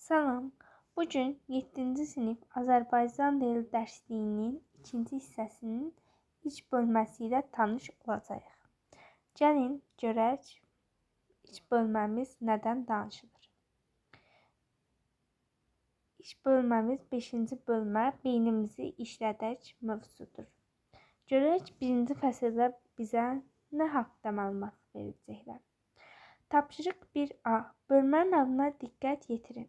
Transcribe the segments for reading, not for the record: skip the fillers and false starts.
Salam. Bugün 7-ci sinif Azərbaycan dili dərsliyinin 2-ci hissəsinin iç bölməsi ilə tanış olacağıq. Gəlin görək iç bölməmiz nədən danışılır. İç bölməmiz 5-ci bölmə beynimizi işlədək mövzusudur. Görək 1-ci fəsildə bizə nə haqqında məlumat verəcəklər. Tapşırıq 1A. Bölmənin adına diqqət yetirin.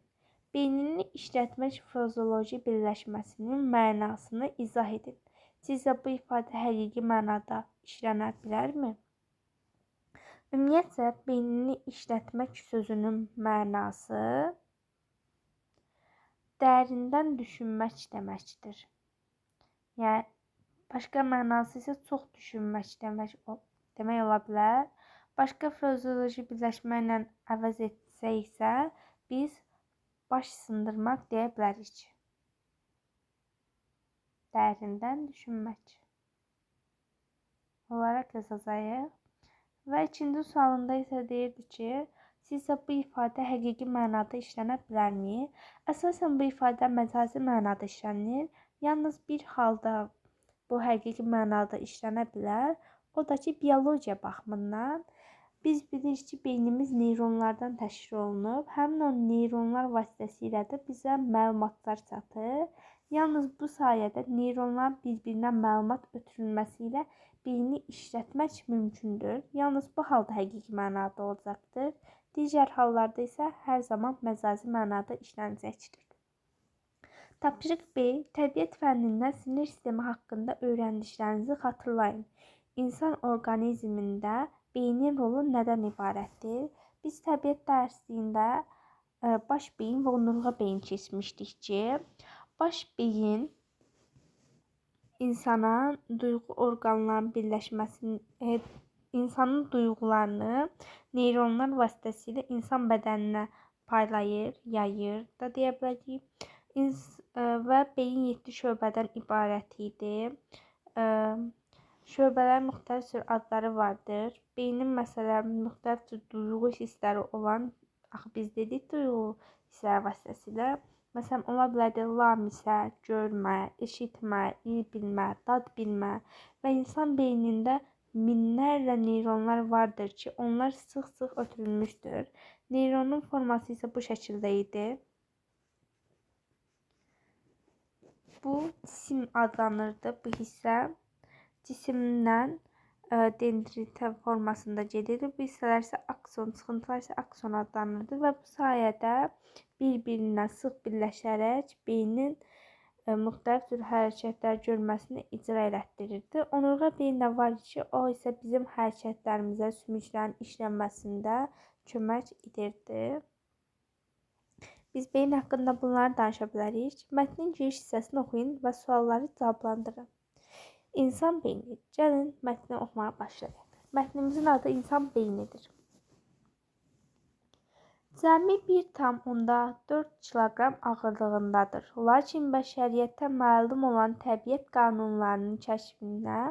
Beynini işlətmək frazeoloji birləşməsinin mənasını izah edin. Sizcə bu ifadə həqiqi mənada işlənə bilərmi? Ümumiyyətcə, beynini işlətmək sözünün mənası dərindən düşünmək deməkdir. Yəni, başqa mənası isə çox düşünmək demək ola bilər. Başqa frazeoloji birləşmə ilə əvəz etsək isə biz baş sındırmaq deyə bilərik. Dərindən düşünmək olaraq yazacağıq. Və ikinci sualında isə deyirdi ki, sizcə bu ifadə həqiqi mənada işlənə bilərmi? Əsasən bu ifadə məcazi mənada işlənir. Yalnız bir halda bu həqiqi mənada işlənə bilər. O da ki, biologiya baxımından. Biz bilirik ki, beynimiz neyronlardan təşkil olunub. Həmin o neyronlar vasitəsilə də bizə məlumatlar çatır. Yalnız bu sayədə neyronların bir-birinə məlumat ötürülməsi ilə beyni işlətmək mümkündür. Yalnız bu halda həqiqi mənada olacaqdır. Digər hallarda isə hər zaman məcazi mənada işlənəcəkdir. Tapşırıq B. Təbiət fənnindən sinir sistemi haqqında öyrəndiklərinizi xatırlayın. İnsan orqanizmində beynin rolu nədən ibarətdir? Biz təbiət dərsliyində baş beyin və onurğa beyin keçmişdik ki, baş beyin insana duyğu orqanlarının birləşməsini, insanın duyğularını neyronlar vasitəsilə insan bədəninə paylayır, yayır da deyə bilərik. Və beyin 7 şöbədən ibarət idi. Şöbələrin müxtəlif cür adları vardır. Beynin məsələn müxtəlif cür duyğu hissləri olan, biz dedik duyğu hissləri vasitəsilə. Məsələn, ola bilərdi lamisə, görmə, eşitmə, iyi bilmə, dad bilmə və insan beynində minlərlə neyronlar vardır ki, onlar sıx-sıx ötürülmüşdür. Neyronun forması isə bu şəkildə idi. Bu cisim adlanırdı, bu hissə. Cisimdən dendrit formasında gedirdi. Bu hissələr isə akson, çıxıntılar isə akson adlanırdı və bu sayədə bir-birinə sıx birləşərək beynin müxtəlif cür hərəkətlər görməsini icra elətdirirdi. Onurğa beyin də var ki, o isə bizim hərəkətlərimizə, sümüklərin işlənməsində kömək edirdi. Biz beyin haqqında bunları danışa bilərik. Mətnin giriş hissəsini oxuyun və sualları cavablandırın. İnsan beyni. Gəlin mətni oxumağa başlayaq. Mətnimizin adı insan beynidir. Cəmi 1,4 kiloqram ağırlığındadır. Lakin bəşəriyyətə məlum olan təbiət qanunlarının kəşfinə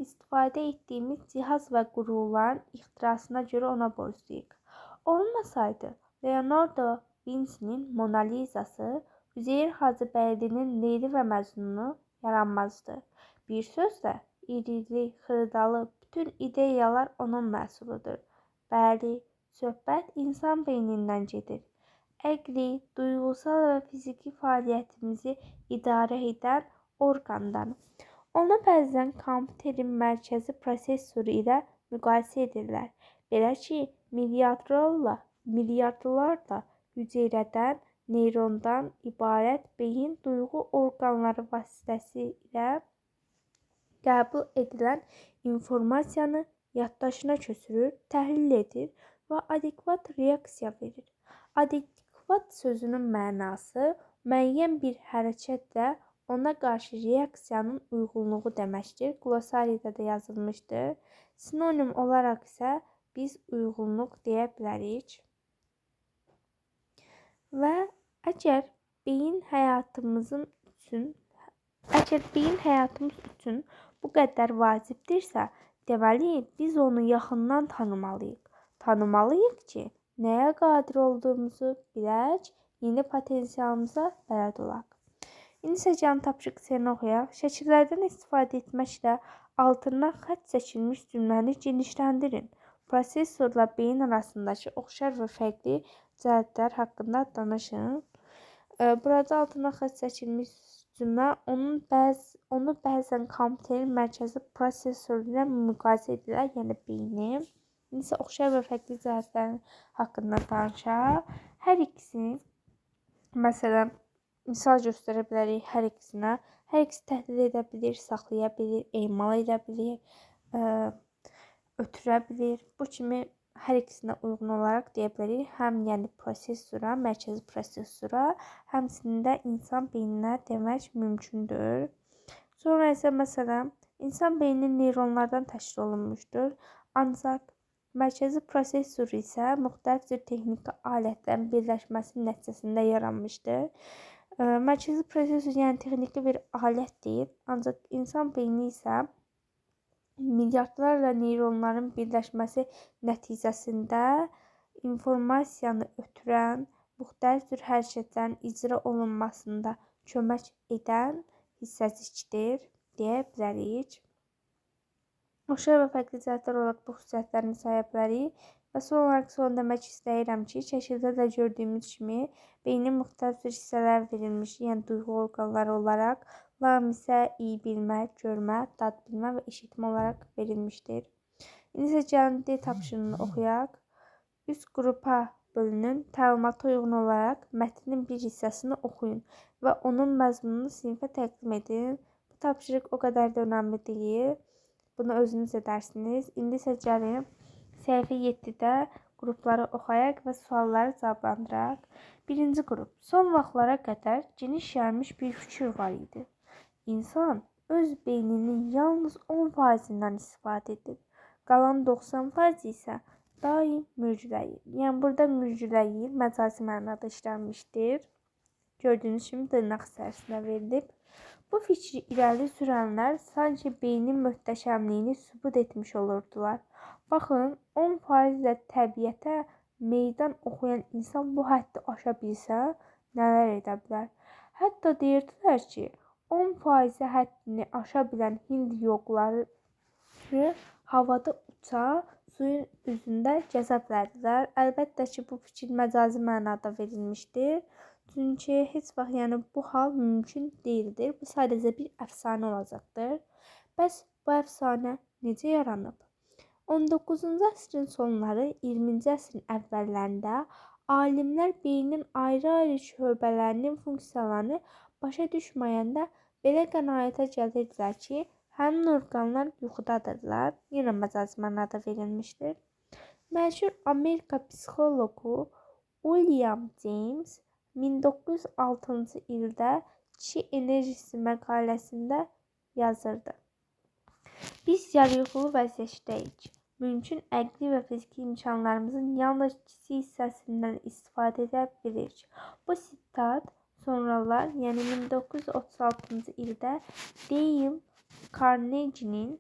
istifadə etdiyimiz cihaz və qurğuların ixtirasına görə ona borcluyuq. Olmasaydı, Leonardo Vinci'nin Mona Lisa'sı, Üzeyir Hacıbəylinin Leyli və Məcnunu yaranmazdı. Bir sözlə, irili, xırdalı bütün ideyalar onun məhsuludur. Bəli, söhbət insan beynindən gedir. Əqli, duyğusal və fiziki fəaliyyətimizi idarə edən orqandan. Onu bəzən kompüterin mərkəzi prosesoru ilə müqayisə edirlər. Belə ki, milyardlarla hüceyrədən, neyrondan ibarət beyin duyğu orqanları vasitəsilə qəbul edilən informasiyanı yaddaşına köçürür, təhlil edir və adekvat reaksiya verir. Adekvat sözünün mənası müəyyən bir hərəkətlə ona qarşı reaksiyanın uyğunluğu deməkdir. Qlosariyada da yazılmışdır. Sinonim olaraq isə biz uyğunluq deyə bilərik. Və əgər beyin həyatımız üçün bu qədər vacibdirsə, deməli, biz onu yaxından tanımalıyıq. Tanımalıyıq ki, nəyə qadir olduğumuzu bilək, yeni potensialımıza bələd olaq. İndi isə gəlin tapşırıq C-ni oxuyaq. Şəkillərdən istifadə etməklə altından xətt çəkilmiş cümləni genişləndirin. Prosesorla beyin arasındakı oxşar və fərqli cəhətlər haqqında danışın. Burada altından xətt çəkilmiş cümlə onu bəzən kompüterin mərkəzi prosesor ilə müqayisə edirlər, yəni beyni. İndi isə oxşar və fərqli cəhətlərin haqqında danışaq. Hər ikisini, məsələn, misal göstərə bilərik hər ikisinə. Hər ikisi təhdid edə bilir, saxlaya bilir, emal edə bilir, ötürə bilir. Bu kimi hər ikisinə uyğun olaraq deyə bilərik. Həm yəni prosesora, mərkəzi prosesora, həmçinin də insan beyninə demək mümkündür. Sonra isə məsələn, insan beyni neyronlardan təşkil olunmuşdur. Ancaq mərkəzi prosesor isə müxtəlif cür texniki alətlərin birləşməsi nəticəsində yaranmışdır. Mərkəzi prosesor yəni texniki bir alət deyil, ancaq insan beyni isə milyardlarla neyronların birləşməsi nəticəsində informasiyanı ötürən, müxtəlif cür hərəkətlərin icra olunmasında kömək edən hissəcikdir deyə bilərik. Oxşar və fərqli cəhətlər olaraq bu xüsusiyyətlərini saya bilərik. Və son olaraq son demək istəyirəm ki, şəkildə də gördüyümüz kimi beynin müxtəlif hissələr verilmiş, yəni duyğu orqanları olaraq, lam isə iyi bilmə, görmə, dad bilmə və eşitmə olaraq verilmişdir. İndi isə gəlin D tapşırığını oxuyaq. Üst qrupa bölünün, təlimata uyğun olaraq mətnin bir hissəsini oxuyun və onun məzmununu sinifə təqdim edin. Bu tapşırıq o qədər də önəmli deyil. Bunu özünüz edərsiniz. İndi isə gəlin səhifə 7-də qrupları oxuyaq və sualları cavablandıraq. Birinci qrup. Son vaxtlara qədər geniş yayılmış bir fikir var idi. İnsan öz beyninin yalnız 10%-dən istifadə edir. Qalan 90% isə daim mürgüləyir. Yəni burada mürgüləyir məcazi mənada işlənmişdir. Gördüyünüz kimi dırnaq içərisində verilib. Bu fikri irəli sürənlər sanki beynin möhtəşəmliyini sübut etmiş olurdular. Baxın, 10% ilə təbiətə meydan oxuyan insan bu həddi aşa bilsə, nələr edə bilər? Hətta deyirdilər ki, 10% həddini aşa bilən Hind yoqları havada uça, suyun üzündə gəzə bilərdilər. Əlbəttə ki, bu fikir məcazi mənada verilmişdir. Çünki heç vaxt bu hal mümkün deyildir. Bu sadəcə bir əfsanə olacaqdır. Bəs bu əfsanə necə yaranıb? 19-cu əsrin sonları, 20-ci əsrin əvvəllərində alimlər beynin ayrı-ayrı şöbələrinin funksiyalarını başa düşməyəndə belə qənaətə gəlirdilər ki, həmin orqanlar yuxudadırlar. Yenə məcazi mənada verilmişdir. Məşhur Amerika psixoloqu William James 1906-cı ildə Kişi enerjisi məqaləsində yazırdı. Biz yarıyuxulu vəziyyətdəyik. Mümkün əqli və fiziki imkanlarımızın yalnız kiçik hissəsindən istifadə edə bilirik. Bu sitat sonralar, yəni 1936-cı ildə Dale Carnegie'nin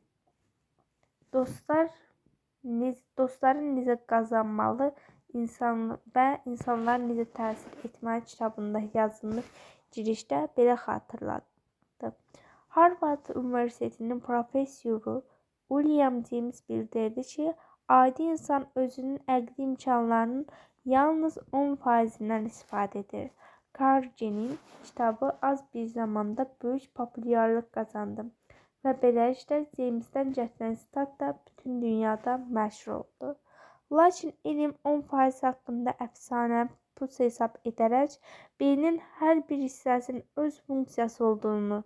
Dostların necə qazanmalı və insanlar necə təsir etməli kitabında yazılmış girişdə belə xatırladı. Harvard Üniversitetinin professoru William James bildirdi ki, adi insan özünün əqli imkanlarının yalnız 10%-dən istifadə edir. Carnegie'nin kitabı az bir zamanda böyük populyarlıq qazandı və beləliklə James'dən gətirilən sitat da bütün dünyada məşhur oldu. Lakin elm 10% haqqında əfsanə pus hesab edərək beynin hər bir hissəsinin öz funksiyası olduğunu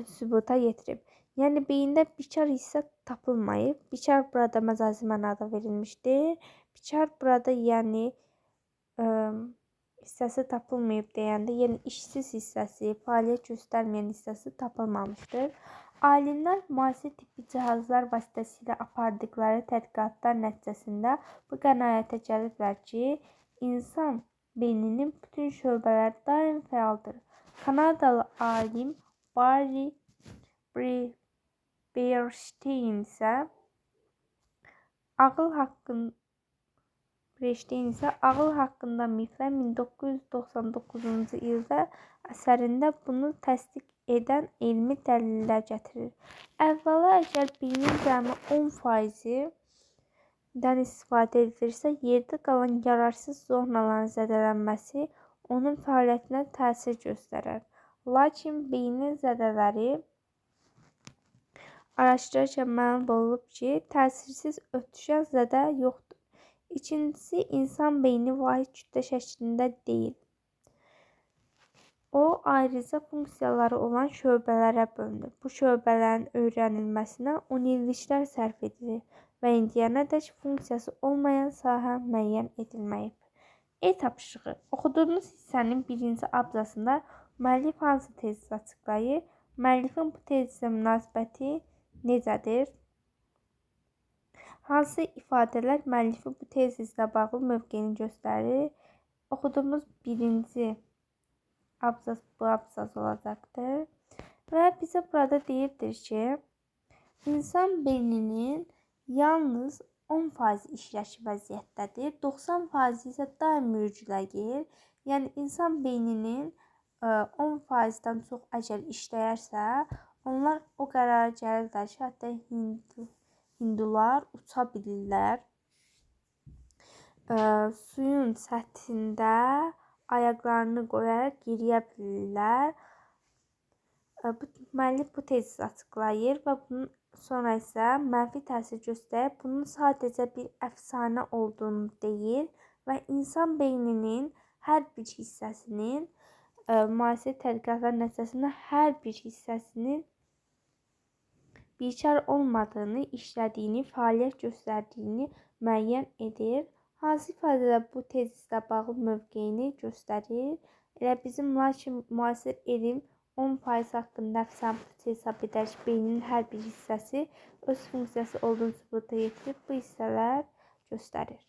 sübuta yetirib. Yəni beyində bikar hissə tapılmayıb. Bikar burada məcazi mənada verilmişdir. Bikar burada yəni hissəsi tapılmayıb deyəndə, yəni işsiz hissəsi, fəaliyyət göstərməyən hissəsi tapılmamışdır. Alimlər müasir tibbi cihazlar vasitəsilə apardıqları tədqiqatlar nəticəsində bu qənaətə gəliblər ki, insan beyninin bütün şöbələri daim fəaldır. Kanadalı alim Barry Bernstein isə ağıl Breşteyn isə ağıl haqqında miflər 1999-cu ildə əsərində bunu təsdiq edən elmi dəlillər gətirir. Əvvəla, əgər beynin cəmi 10%-dən istifadə edilirsə, yerdə qalan yararsız zonaların zədələnməsi onun fəaliyyətinə təsir göstərər. Lakin beynin zədələri araşdırarkən məlum olub ki, təsirsiz ötüşən zədə yoxdur. İkincisi, insan beyni vahid kütlə şəklində deyil. O, ayrıca funksiyaları olan şöbələrə bölünür. Bu şöbələrin öyrənilməsinə 10 illiklər sərf edilir və indiyənədək funksiyası olmayan sahə müəyyən edilməyib. Tapşırığı. Oxuduğunuz hissənin birinci abzasında müəllif hansı tezi açıqlayır? Müəllifin bu tezlə münasibəti necədir? Hansı ifadələr müəllifin bu tezlə bağlı mövqeyini göstərir? Oxuduğumuz birinci abzas bu abzas olacaqdır. Və bizə burada deyirdir ki, insan beyninin yalnız 10% işlək vəziyyətdədir, 90% isə daim mürgüləyir. Yəni, insan beyninin 10%-dən çox əgər işləyərsə, onlar o qərara gəlirlər ki, hətta hindular uça bilirlər. Suyun səthində ayaqlarını qoyaraq geriyə bilirlər. Müəllif bu tezi açıqlayır və bunun sonra isə mənfi təsir göstərib bunun sadəcə bir əfsanə olduğunu deyir və insan beyninin hər bir hissəsinin müasir tədqiqatlar nəticəsində hər bir hissəsinin bikar olmadığını, işlədiyini, fəaliyyət göstərdiyini müəyyən edir. Hansı ifadələr bu tezislə bağlı mövqeyini göstərir? Elə bizim müasir elm 10% haqqında əfsanə hesab edər ki, beynin hər bir hissəsi öz funksiyası olduğunu sübuta yetirib bu hissələr göstərir.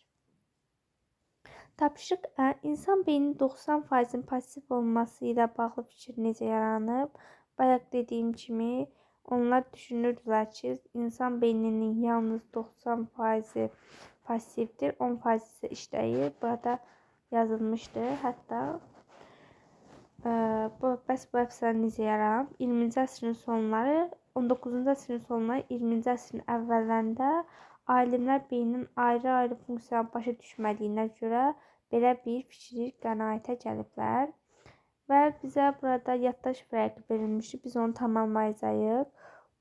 Tapşırıq ə. İnsan beyninin 90%-in pasiv olması ilə bağlı fikir necə yaranıb? Bayaq dediyim kimi, onlar düşünürdülər ki, insan beyninin yalnız 90%-i pasivdir, 10% isə işləyir. Burada yazılmışdı hətta. Bəs bu əfsanə necə yaranıb? 20-ci əsrin sonları, 19-cu əsrin sonları, 20-ci əsrin əvvəllərində alimlər beynin ayrı-ayrı funksiyanı başa düşmədiyinə görə belə bir fikri qənaətə gəliblər. Və bizə burada yaddaş fərqi verilmişdir. Biz onu tamamlayacağıq.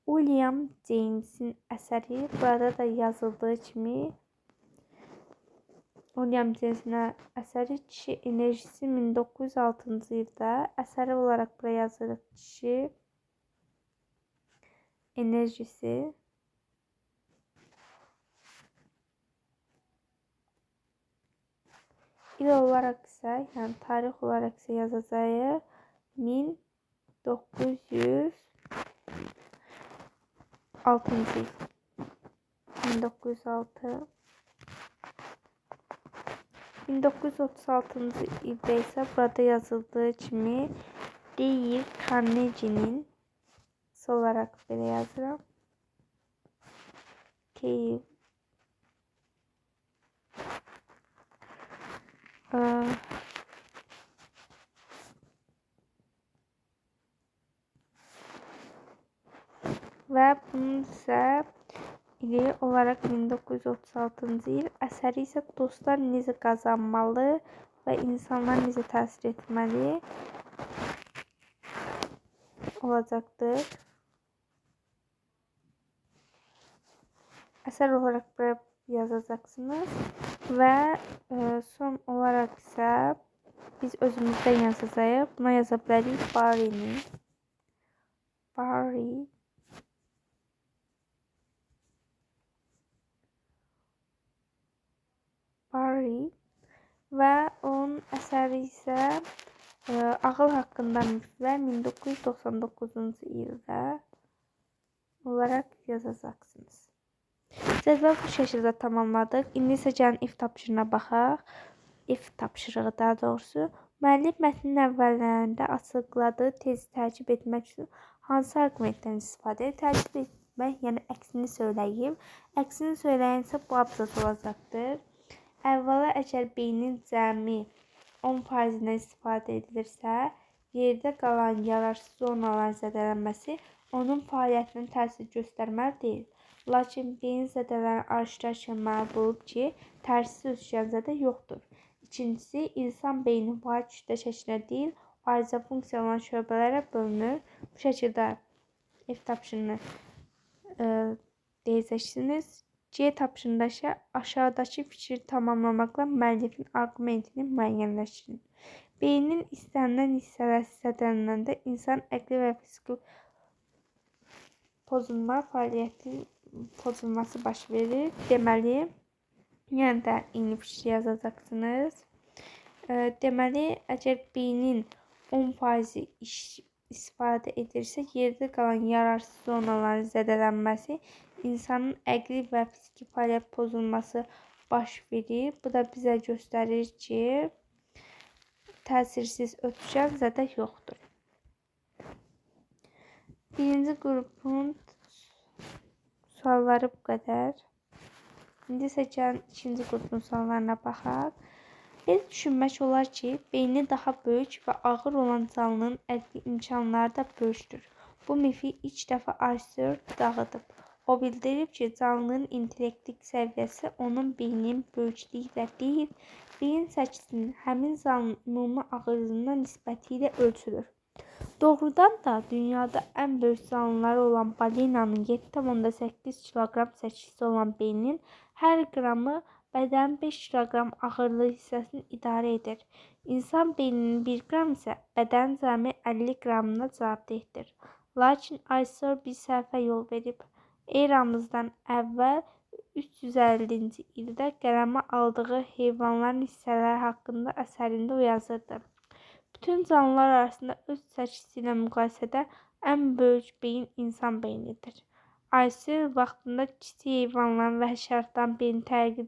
William James'in əsəri burada da yazıldığı kimi William James'in əsəri Kişi enerjisi 1906-cı ildə əsəri olaraq buraya yazırıq. Kişi enerjisi il olaraq isə, yəni tarix olaraq isə yazacağıq 1906-cı il. 1936-cı ildə isə burada yazıldığı kimi Dale Carnegie'nin olaraq belə yazıram. Keyif. Və bunun isə ili olaraq 1936-cı il, əsəri isə dostlar necə qazanmalı və insanlar necə təsir etməli olacaqdır. Əsər olaraq buraya yazacaqsınız və son olaraq isə biz özümüzdən yazacağıq. Buna yaza bilərik Barry'ni. Barry və onun əsəri isə Ağıl haqqında miflər 1999-cu ildə olaraq yazacaqsınız. Cədvəl bu şəkildə tamamladıq. İndi isə gəlin if tapşırığına baxaq. If tapşırığı daha doğrusu. Müəllif mətnin əvvəllərində açıqladığı tezi tərkib etmək üçün hansı arqumentdən istifadə edir? Tərkib etmək, yəni əksini söyləyib. Əksini söyləyən isə bu abzas olacaqdır. Əvvəla əgər beynin cəmi 10%-dən istifadə edilirsə, yerdə qalan yararsız zonaların zədələnməsi onun fəaliyyətinə təsir göstərməli deyil. Lakin beyin zədələnən aşkar məlum olub ki, tərsi üçgən zədə yoxdur. İkincisi, insan beyni vahid kütlə şəklinə deyil, ayrıca funksiya olan şöbələrə bölünür. Bu şəkildə F tapşırığını deyəcəksiniz. C tapşırığında isə aşağıdakı fikri tamamlamaqla müəllifin arqumentini müəyyənləşdirin. Beynin istənilən hissələri zədələnəndə insan əqli və fiziki pozulması baş verir. Deməli, yenə də eyni fikri yazacaqsınız. Deməli, əgər beynin 10% istifadə edirsə, yerdə qalan yararsız zonaların zədələnməsi, insanın əqli və fiziki fəaliyyət pozulması baş verir. Bu da bizə göstərir ki, təsirsiz ötüşən zədə yoxdur. Birinci qrupun sualları bu qədər. İndi isə gəlin ikinci qrupun suallarına baxaq. Belə düşünmək olar ki, beyni daha böyük və ağır olan canlının əqli imkanları da böyükdür. Bu mifi ilk dəfə Arthur dağıdıb. O bildirib ki, canlının intellektik səviyyəsi onun beyninin böyüklüyü ilə deyil, beyin çəkisinin həmin canlının ümumi ağırlığına nisbəti ilə ölçülür. Doğrudan da dünyada ən böyük canlıları olan balinanın 7,8 kiloqram çəkisi olan beyninin hər qramı bədənin 5 kiloqram ağırlığı hissəsini idarə edir. İnsan beyninin 1 qram isə bədənin cəmi 50 qramına cavabdehdir. Lakin Arthur bir səhvə yol verib. Eramızdan əvvəl 350-ci ildə qələmə aldığı heyvanların hissələri haqqında əsərində yazırdı. Bütün canlılar arasında öz çəkisi ilə müqayisədə ən böyük beyin insan beynidir. Arthur vaxtında kiçik heyvanların və həşəratların beynini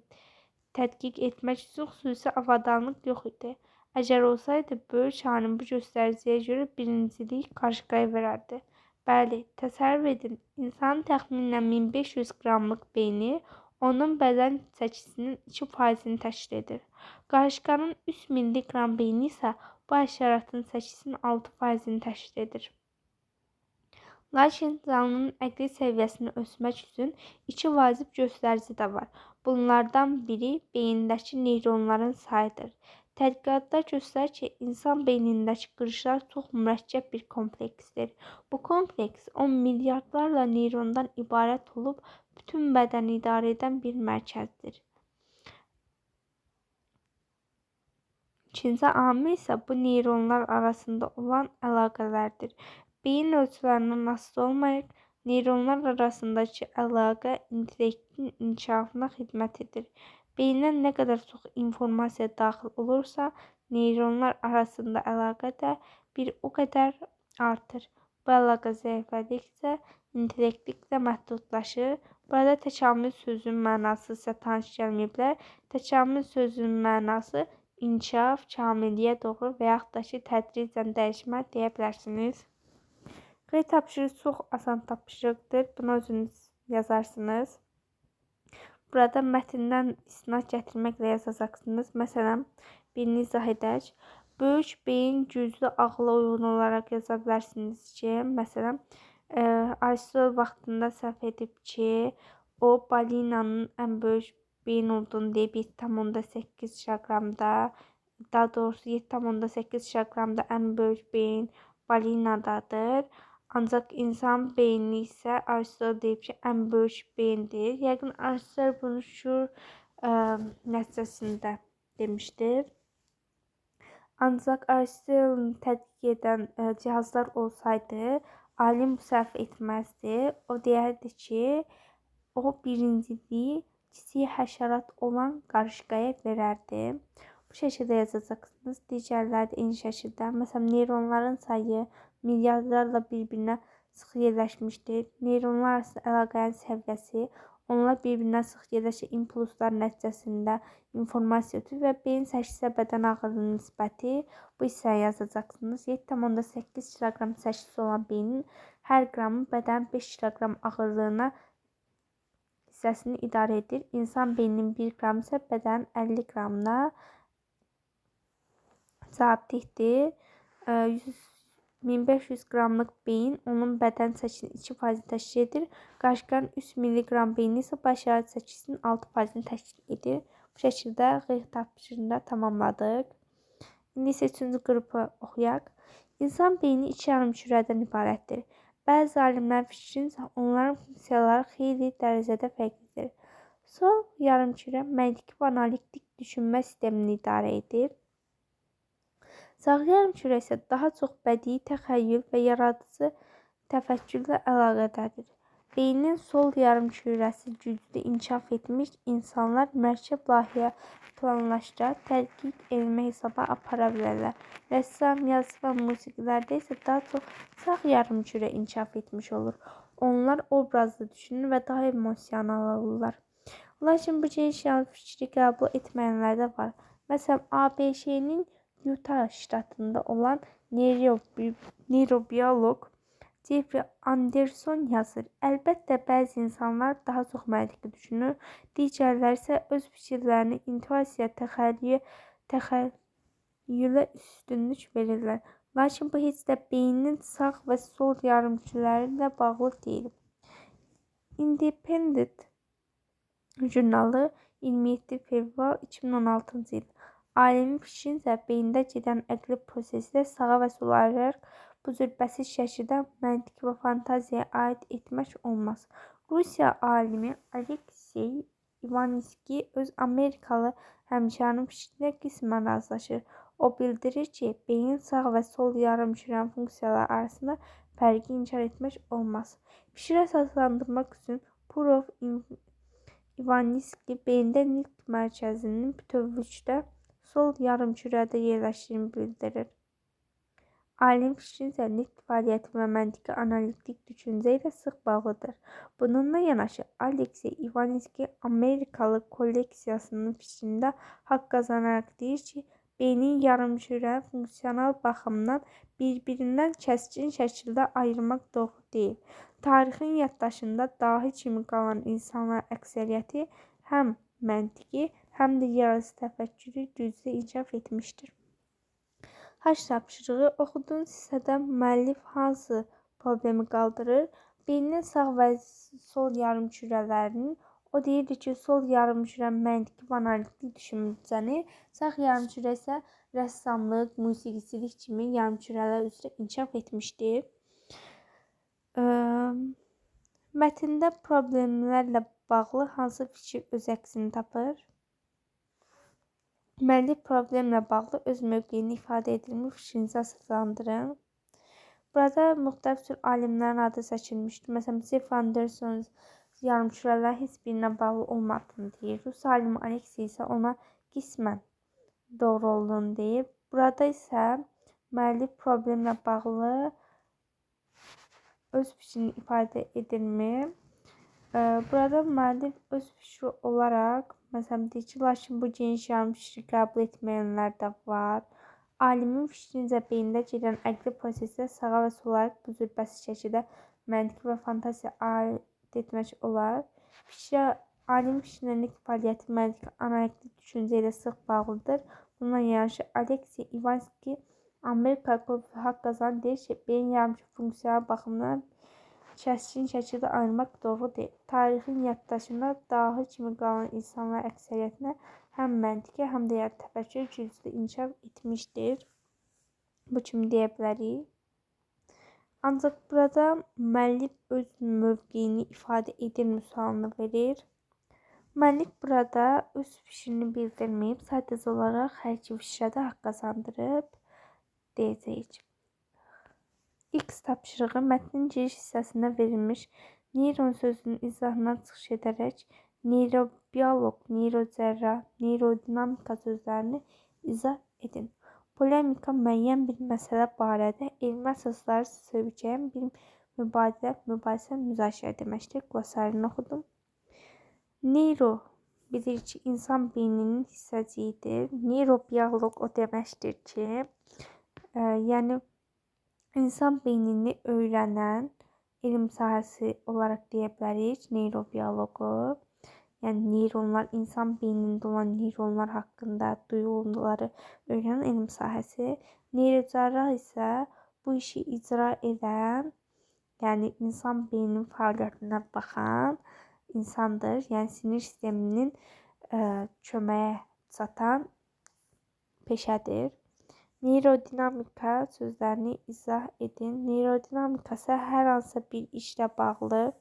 tədqiq etmək üçün xüsusi avadanlıq yox idi. Əgər olsaydı, böyük alim bu göstəriciyə görə birincilik Qarışqaya verərdi. Bəli, təsəvvür edin, insanın təxminən 1500 qramlıq beyni onun bədən çəkisinin 2%-ni təşkil edir. Qarışqanın 3 milliqram beyni isə bu həşəratın çəkisinin 6%-ni təşkil edir. Lakin canlının əqli səviyyəsini ölçmək üçün 2 vacib göstərici də var. Bunlardan biri beyindəki neyronların sayıdır. Tədqiqatlar göstərir ki, insan beynindəki qırışlar çox mürəkkəb bir kompleksdir. Bu kompleks 10 milyardlarla neyrondan ibarət olub, bütün bədəni idarə edən bir mərkəzdir. İkinci amil isə bu neyronlar arasında olan əlaqələrdir. Beyin ölçülərindən asılı olmayaraq, neyronlar arasındakı əlaqə intellektin inkişafına xidmət edir. Beyinə nə qədər çox informasiya daxil olursa, neyronlar arasında əlaqə də bir o qədər artır. Bu əlaqə zəiflədikcə intellektik də məhdudlaşır. Burada təkamül sözünün mənası isə tanış gəlməyiblər. Təkamül sözünün mənası inkişaf, kamilliyə doğru və yaxud da ki, tədricən dəyişmə deyə bilərsiniz. Qeyd tapşırığı çox asan tapşırıqdır. Bunu özünüz yazarsınız. Burada mətndən istinad gətirməklə yazacaqsınız. Məsələn, birini izah edək. Böyük beyin güclü ağla uyğun olaraq yaza bilərsiniz ki, məsələn, Arthur vaxtında səhv edib ki, o balinanın ən böyük beyin olduğunu deyib 7,8 kiloqramda, daha doğrusu 7,8 kiloqramda ən böyük beyin balinadadır. Ancaq insan beyni isə Arthur deyib ki, ən böyük beyindir. Yəqin Arthur bunu şuur nəticəsində demişdir. Ancaq Arthur'un tədqiq edən cihazlar olsaydı, alim bu səhv etməzdi. O deyərdi ki, o birinciliyi kiçik həşərat olan qarışqaya verərdi. Bu şəkildə yazacaqsınız. Digərləri də eyni şəkildə. Məsələn, neyronların sayı milyardlarla bir-birinə sıx yerləşmişdir. Neyronlar arasında əlaqənin səviyyəsi, onlar bir-birinə sıx yerləşən impulslar nəticəsində informasiya ötür və beyin çəkisi bədən ağırlığının nisbəti. Bu hissəyə yazacaqsınız. 7,8 kiloqram çəkisi olan beynin hər qramı bədən 5 kiloqram ağırlığına hissəsini idarə edir. İnsan beyninin 1 qramı isə bədənin 50 qramına cavabdehdir. 1500 qramlıq beyin onun bədən çəkisinin 2% təşkil edir. Qarışqanın 3 mg beyni isə baş yarı çəkisinin 6% təşkil edir. Bu şəkildə qeyd tapşırığını tamamladıq. İndi isə 3-cü qrupu oxuyaq. İnsan beyni 2 yarımkürədən ibarətdir. Bəzi alimlərin fikrincə onların funksiyaları xeyli dərəcədə fərqlidir. Sol yarımkürə məntiqi və analitik düşünmə sistemini idarə edir. Sağ yarımkürə isə daha çox bədii təxəyyül və yaradıcı təfəkkürlə əlaqədardır. Beynin sol yarımkürəsi güclü inkişaf etmiş insanlar mərkəb layihə planlaşdıra, tədqiq elmi hesaba apara bilərlər. Rəssam, yazıcı və musiqilərdə isə daha çox sağ yarımkürə inkişaf etmiş olur. Onlar obrazlı düşünür və daha emosional olurlar. Lakin bu geniş fikri qəbul etməyənlər də var. Məsələn, ABŞ-nin Utah ştatında olan neyrobioloq Jeffrey Anderson yazır. Əlbəttə, bəzi insanlar daha çox məntiqi düşünür, digərləri isə öz fikirlərini intuisiya, təxəyyülə üstünlük verirlər. Lakin bu heç də beynin sağ və sol yarımkürələri ilə bağlı deyil. Independent jurnalı 27 fevral 2016-cı il. Alimin fikrincə beyində gedən əqli prosesdə sağa və sola ayıraraq bu cür bəsit şəkildə məntiq və fantaziyaya aid etmək olmaz. Rusiya alimi Aleksey Ivanski öz Amerikalı həmkarının fikrinə qismən razılaşır. O bildirir ki, beynin sağ və sol yarımkürənin funksiyaları arasında fərqi inkar etmək olmaz. Fikri əsaslandırmaq üçün Purov Ivanski beyində nitq mərkəzinin bütövlükdə sol yarımkürədə yerləşdiyini bildirir. Alim fikrincə nitq fəaliyyəti və məntiqi analitik düşüncə ilə sıx bağlıdır. Bununla yanaşı, Aleksey Ivanski Amerikalı kolleksiyasının fikrində haqq qazanaraq deyir ki, beynin yarımkürə funksional baxımdan bir-birindən kəskin şəkildə ayırmaq doğru deyil. Tarixin yaddaşında dahi kimi qalan insanlar əksəriyyəti həm məntiqi, həm də yaradıcı təfəkkürü güclü inkişaf etmişdir. H tapşırığı oxuduğunuz hissədə müəllif hansı problemi qaldırır? Beynin sağ və sol yarımkürələrinin, o deyirdi ki, sol yarımkürə məntiqi və analitik düşüncəni, sağ yarımkürə isə rəssamlıq, musiqicilik kimi yarımkürələr üzrə inkişaf etmişdir. Mətndə problemlərlə bağlı hansı fikir öz əksini tapır? Müəllif problemlə bağlı öz mövqeyini ifadə edilmiş fikrinizi əsaslandırın. Burada müxtəlif tür alimlərin adı seçilmişdir. Məsələn, Jeff Anderson yarımkürələr heç birinə bağlı olmadığını deyir. Rus alimi Aleksey isə ona qismən doğru olduğunu deyir. Burada isə müəllif problemlə bağlı öz fikrini ifadə edilmir. Burada müəllif öz fikri olaraq, məsələn, deyir ki, lakin bu geniş yarımfikri qəbul etməyənlər də var. Alimin fikrincə beyində gedən əqli prosesdə sağa və sola bu cür bəsit şəkildə məntiqi və fantasiya aid etmək olar. Alimin fikrinə nitq fəaliyyəti məntiqi analitik düşüncə ilə sıx bağlıdır. Bununla yanaşı Aleksey Ivanski Amerika kolleksiyasında haqq qazanır, deyir ki, beyin yarımkürə funksiyaları baxımından kəskin şəkildə ayırmaq doğru deyil. Tarixin yaddaşında dahi kimi qalan insanlar əksəriyyətinə həm məntiqi, həm də yaradıcı təfəkkür güclü inkişaf etmişdir. Bu kimi deyə bilərik. Ancaq burada müəllif öz mövqeyini ifadə edilmir sualını verir. Müəllif burada öz fikrini bildirməyib, sadəcə olaraq hər iki fikrə də haqq qazandırıb deyəcəyik. X tapşırığı mətnin giriş hissəsində verilmiş neyron sözünün izahından çıxış edərək neyrobioloq, neyrocərrah, neyrodinamika sözlərini izah edin. Polemika müəyyən bir məsələ barədə elmi əsasları söykəyən bir mübahisə, müzakirə deməkdir. Qlosarını oxudum. Neyro bilir ki, insan beyninin hissəciyidir. Neyrobioloq o deməkdir ki, yəni İnsan beynini öyrənən elm sahəsi olaraq deyə bilərik neyrobioloqu. Yəni neyronlar, insan beynində olan neyronlar haqqında duyğuları öyrənən elm sahəsi. Neyrocərrah isə bu işi icra edən, yəni insan beyninin fəaliyyətinə baxan insandır. Yəni sinir sisteminin köməyə çatan peşədir. Neyrodinamika sözlərini izah edin. Neyrodinamika isə hər hansısa bir işlə bağlı.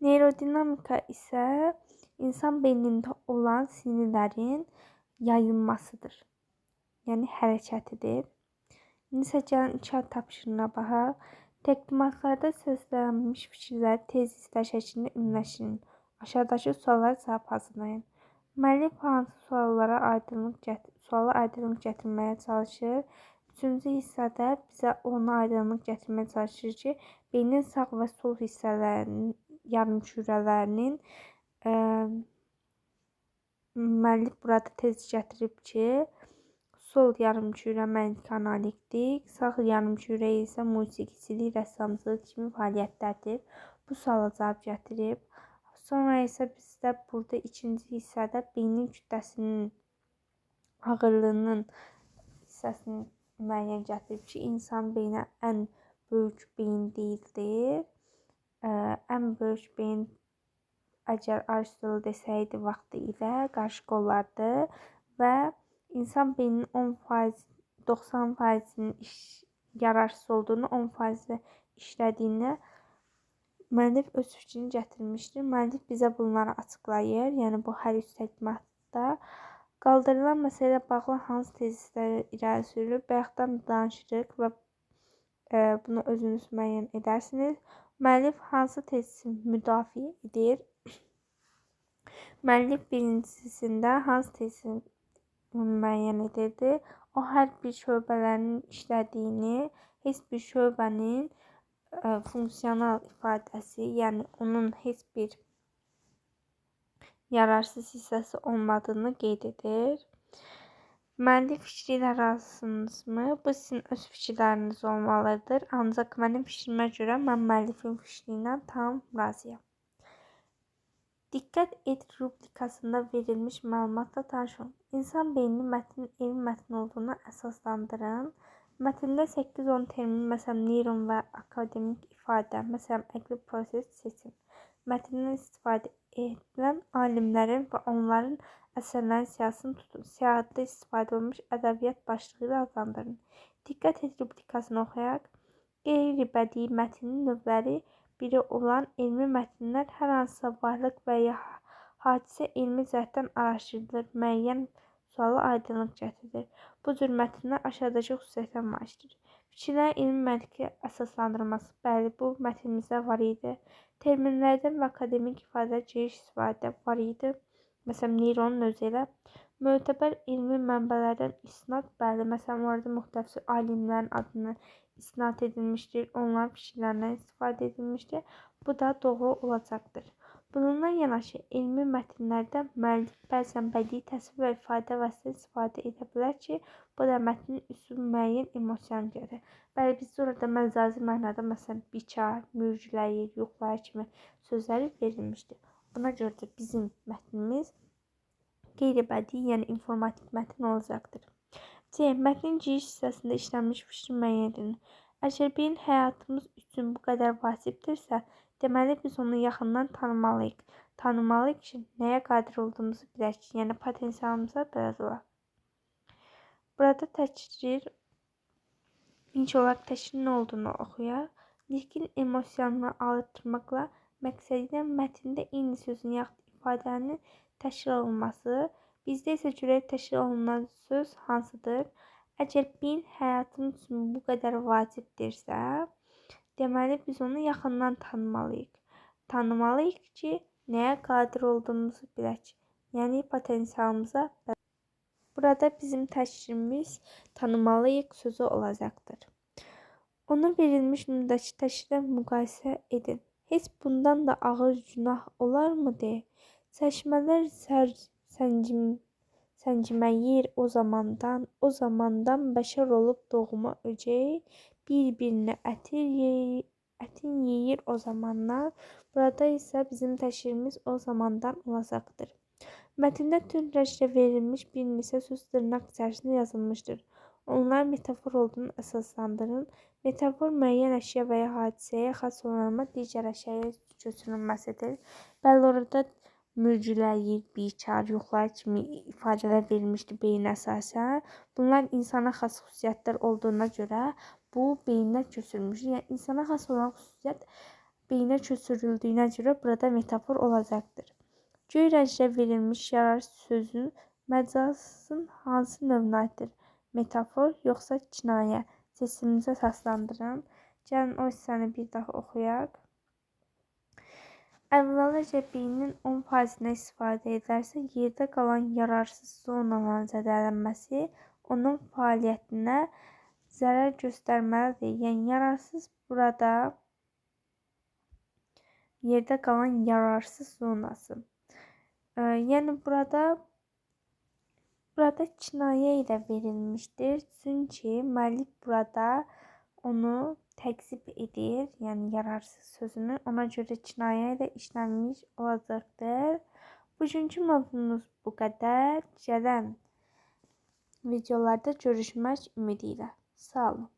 Neyrodinamika isə insan beynində olan sinirlərin yayılmasıdır. Yəni hərəkətidir. İndi isə gəlin inkişaf tapşırığına baxaq. Təqdimatlarda səslənmiş fikirləri tez hisslər şəklində ümumiləşdirin. Aşağıdakı suallara cavab hazırlayın. Müəllif hansı suala aydınlıq gətirməyə çalışır? Üçüncü hissədə bizə ona aydınlıq gətirməyə çalışır ki, beynin sağ və sol hissələrinin, yarımkürələrinin müəllif burada tez gətirib ki, sol yarımkürə məntiq analitik, sağ yarımkürə isə musiqiçilik, rəssamçılıq kimi fəaliyyətlərdir. Bu suala cavab gətirib. Sonra isə bizdə burada ikinci hissədə beynin kütləsinin ağırlığının hissəsini müəyyən gətirib ki, insan beyni ən böyük beyin deyildir. Ən böyük beyin əgər Aristotel desəydi vaxtı ilə qarışıq olardı və insan beyninin 10%, 90%-nin yararsız olduğunu, 10% işlədiyini müəllif öz fikrini gətirmişdir. Müəllif bizə bunları açıqlayır. Yəni bu hər üç təqdimatda qaldırılan məsələyə bağlı hansı tezislər irəli sürülür, bayaqdan danışırıq və bunu özünüz müəyyən edərsiniz. Müəllif hansı tezisi müdafiə edir? Müəllif birincisində hansı tezisi müəyyən edirdi? O hər bir şöbələrinin işlədiyini, heç bir şöbənin funksional ifadəsi, yəni onun heç bir yararsız hissəsi olmadığını qeyd edir. Müəllif fikri ilə razısınızmı? Bu sizin öz fikirləriniz olmalıdır. Ancaq mənim fikrimə görə mən müəllifin fikri ilə tam razıyam. Diqqət et rubrikasında verilmiş məlumatla tanış olun. İnsan beyninin mətnin elmi mətn olduğunu əsaslandırın. Mətndə 8-10 termin, məsələn, neyron və akademik ifadə, məsələn, əqli proses seçin. Mətndən istifadə edilən alimlərin və onların əsərlərin siyahısını tutun. Siyahıda istifadə olunmuş ədəbiyyat başlığı ilə adlandırın. Diqqət et rubrikasını oxuyaq. Qeyri-bədii mətnin növləri biri olan elmi mətnlər hər hansısa varlıq və ya hadisə elmi cəhətdən araşdırılır, müəyyən suala aydınlıq gətirilir. Bu cür mətnlər aşağıdakı xüsusiyyətə malikdir. Fikirlərin elmi məntiqi əsaslandırılması. Bəli, bu mətnimizdə var idi. Terminlərdən və akademik ifadələr geniş istifadə var idi. Məsələn, neyronun özü ilə. Mötəbər elmi mənbələrdən istinad. Bəli, məsələn, orada müxtəlif alimlərin adını istinad edilmişdir. Onların fikirlərindən istifadə edilmişdir. Bu da doğru olacaqdır. Bununla yanaşı, elmi mətnlərdə müəllif bəzən bədii təsvir və ifadə vasitəsilə istifadə edə bilər ki, bu da mətnin üsul müəyyən emosiyanı gəlir. Bəli, biz orada məcazi mənada, məsələn, bikar, mürgüləyir, yoxlayır kimi sözləri verilmişdir. Buna görə də bizim mətnimiz qeyri-bədii, yəni informativ mətn olacaqdır. C. Mətnin giriş hissəsində işlənmiş fikri müəyyən edin. Əgər beyin həyatımız üçün bu qədər vacibdirsə, deməli, biz onu yaxından tanımalıyıq. Tanımalıyıq ki, nəyə qadir olduğumuzu bilək ki, yəni potensialımıza biraz olaq. Burada təkrir, ilk olaraq təkrir nə olduğunu oxuyaq. Nitqin emosiyanını artırmaqla məqsədilə mətndə eyni sözün yaxud ifadənin təşkil olunması. Bizdə isə görək təşkil olunan söz hansıdır? Əgər beyin həyatımız üçün bu qədər vacibdirsə, deməli, biz onu yaxından tanımalıyıq. Tanımalıyıq ki, nəyə qadir olduğumuzu bilək. Yəni, potensialımıza bilək. Burada bizim təşkilimiz tanımalıyıq sözü olacaqdır. Ona verilmiş nümdəki təşkillə müqayisə edin. Heç bundan da ağır günah olarmı deyə. Çəkmələr sənciməyir o zamandan bəşər olub doğma öcək, bir-birinə ətir yeyir, ətin yeyir o zamanlar. Burada isə bizim təşhirimiz o zamandan olacaqdır. Mətndə tündrəcdə verilmiş bir neçə söz dırnaq içərisində yazılmışdır. Onlar metafor olduğunu əsaslandırın. Metafor müəyyən əşya və ya hadisəyə xas olanma digər əşyaya köçürülməsidir. Bəli, orada mürcülər, biçar, yoxlar kimi ifadələr verilmişdir beyinə əsasən. Bunlar insana xas xüsusiyyətlər olduğuna görə bu beyinə köçürülmüşdür. Yəni insana xas olan xüsusiyyət beyinə köçürüldüyünə görə burada metafor olacaqdır. Göy rənglə verilmiş yararsız sözün məcazın hansı növünə aiddir? Metafor yoxsa kinayə? Seçimimizi əsaslandırın. Gəlin o hissəni bir daha oxuyaq. Əvvəlcə beynin 10%-nə istifadə edilərsə, yerdə qalan yararsız zonaların zədələnməsi onun fəaliyyətinə zərər göstərməlidir. Yəni yararsız burada yerdə qalan yararsız zonası. Yəni burada kinayə ilə verilmişdir. Çünki müəllif burada onu təqzib edir. Yəni yararsız sözünü. Ona görə kinayə ilə işlənmiş olacaqdır. Bugünkü mövzumuz bu qədər. Gələn videolarda görüşmək ümidi ilə. Sağ olun.